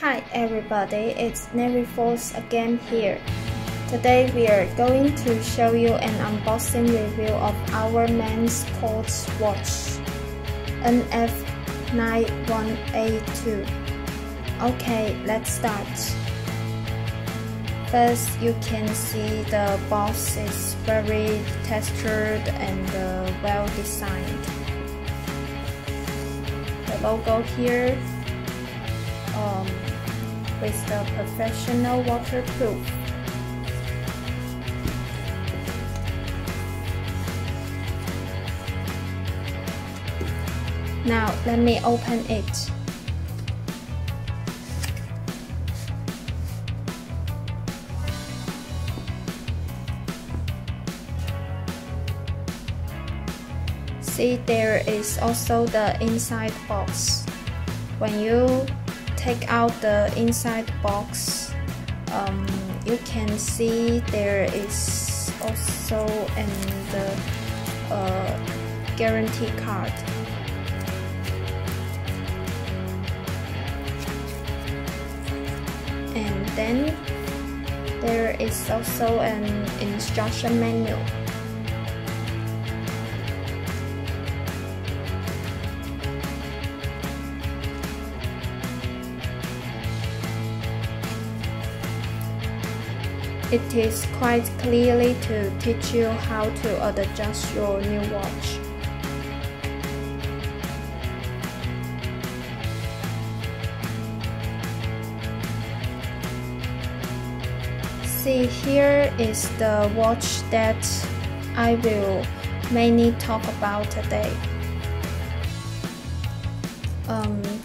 Hi everybody, it's NAVIFORCE again here. Today we are going to show you an unboxing review of our men's Quartz watch, NF9182. Okay, let's start. First, you can see the box is very textured and well designed. The logo here with the professional waterproof. Now let me open it. See, there is also the inside box. When you take out the inside box, you can see there is also the guarantee card. And then there is also an instruction manual. It is quite clearly to teach you how to adjust your new watch. See, here is the watch that I will mainly talk about today.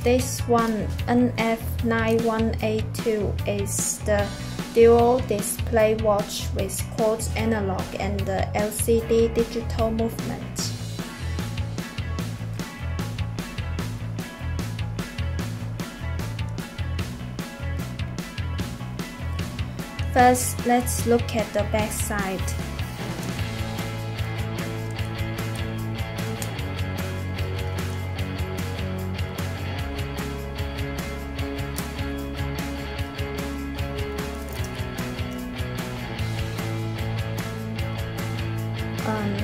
This one, NF9182, is the dual display watch with quartz analog and the LCD digital movement. First, let's look at the back side.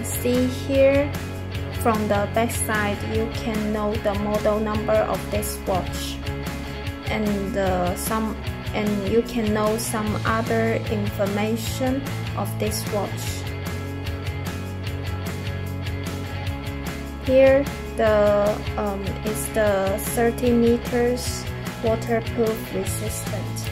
See here, from the back side, you can know the model number of this watch, and you can know some other information of this watch. Here, is the 30 meters waterproof resistant.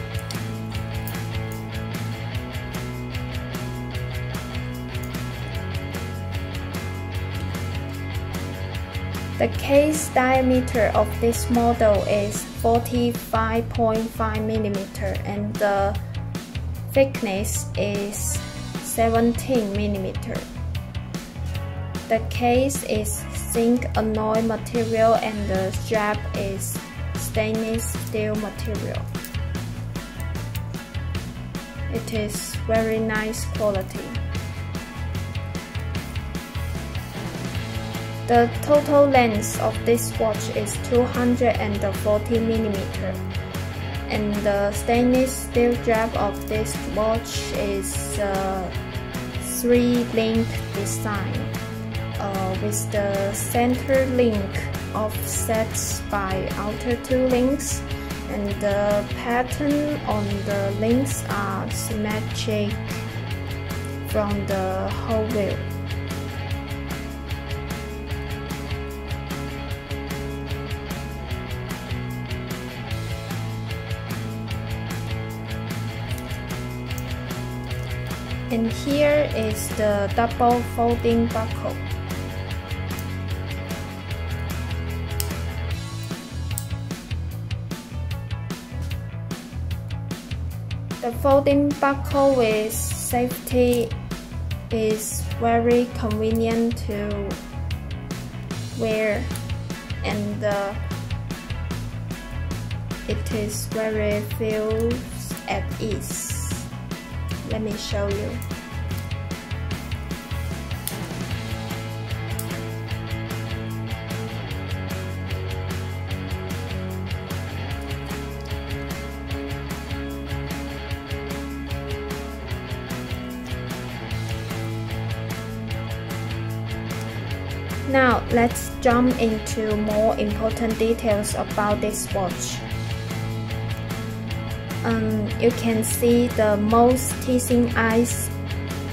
The case diameter of this model is 45.5 mm and the thickness is 17 mm. The case is zinc alloy material and the strap is stainless steel material. It is very nice quality. The total length of this watch is 240 mm, and the stainless steel strap of this watch is 3-link design, with the center link offset by outer 2 links, and the pattern on the links are symmetric from the whole wheel. And here is the double folding buckle. The folding buckle with safety is very convenient to wear, and it is very feels at ease. Let me show you. Now let's jump into more important details about this watch. You can see the most teasing eyes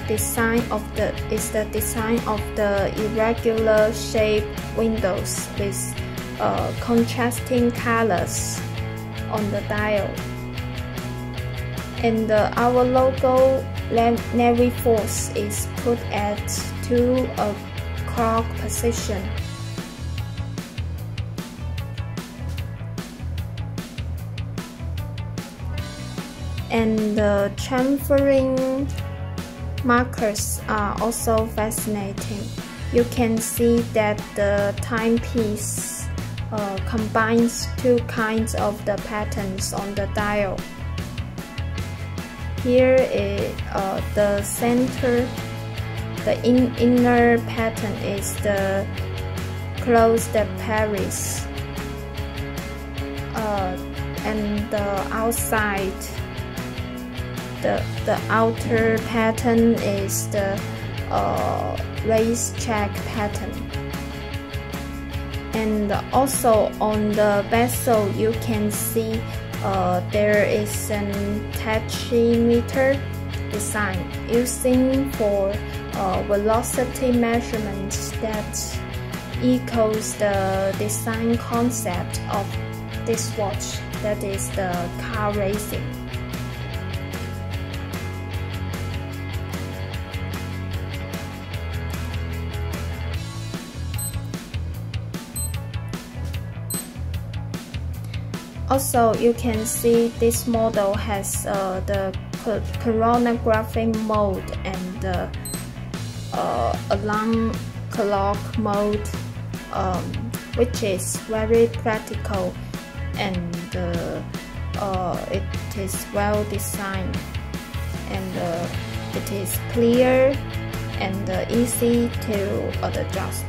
design of the design of the irregular shaped windows with contrasting colors on the dial. And our logo NAVIFORCE is put at 2 o'clock position. And the chamfering markers are also fascinating. You can see that the timepiece combines 2 kinds of the patterns on the dial. Here is the center, the inner pattern is the closed Paris, and the outside, the outer pattern is the racetrack pattern. And also on the bezel you can see there is an tachymeter design using for velocity measurements that echoes the design concept of this watch, that is the car racing. Also, you can see this model has the chronographic mode and the alarm clock mode, which is very practical, and it is well designed, and it is clear and easy to adjust.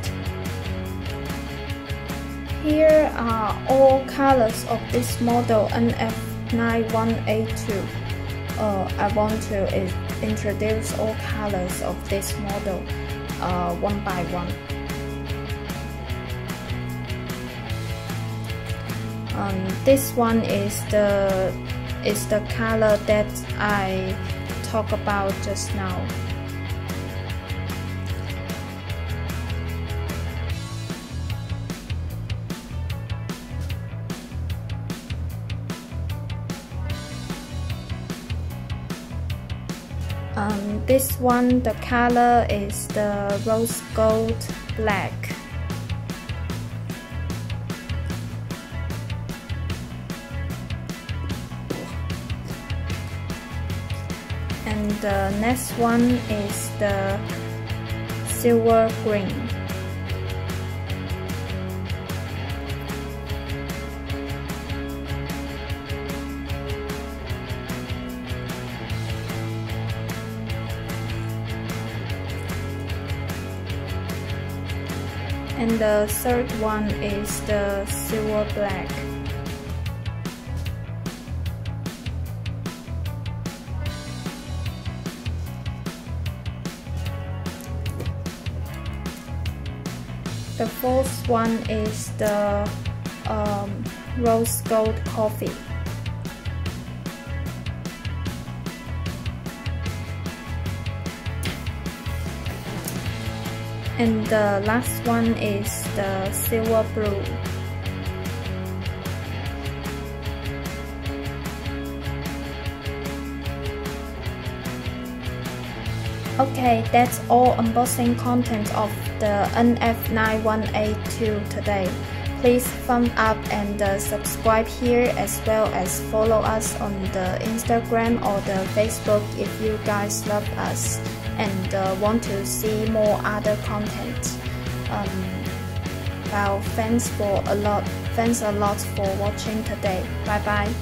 Here are all colors of this model NF9182. I want to introduce all colors of this model one by one. This one is the color that I talked about just now. This one, the color is the rose gold black. And the next one is the silver green. And the third one is the silver black. The fourth one is the rose gold coffee. And the last one is the silver blue. Okay, that's all unboxing content of the NF9182 today. Please thumb up and subscribe here, as well as follow us on the Instagram or the Facebook if you guys love us and want to see more other content. Well, thanks a lot for watching today. Bye bye.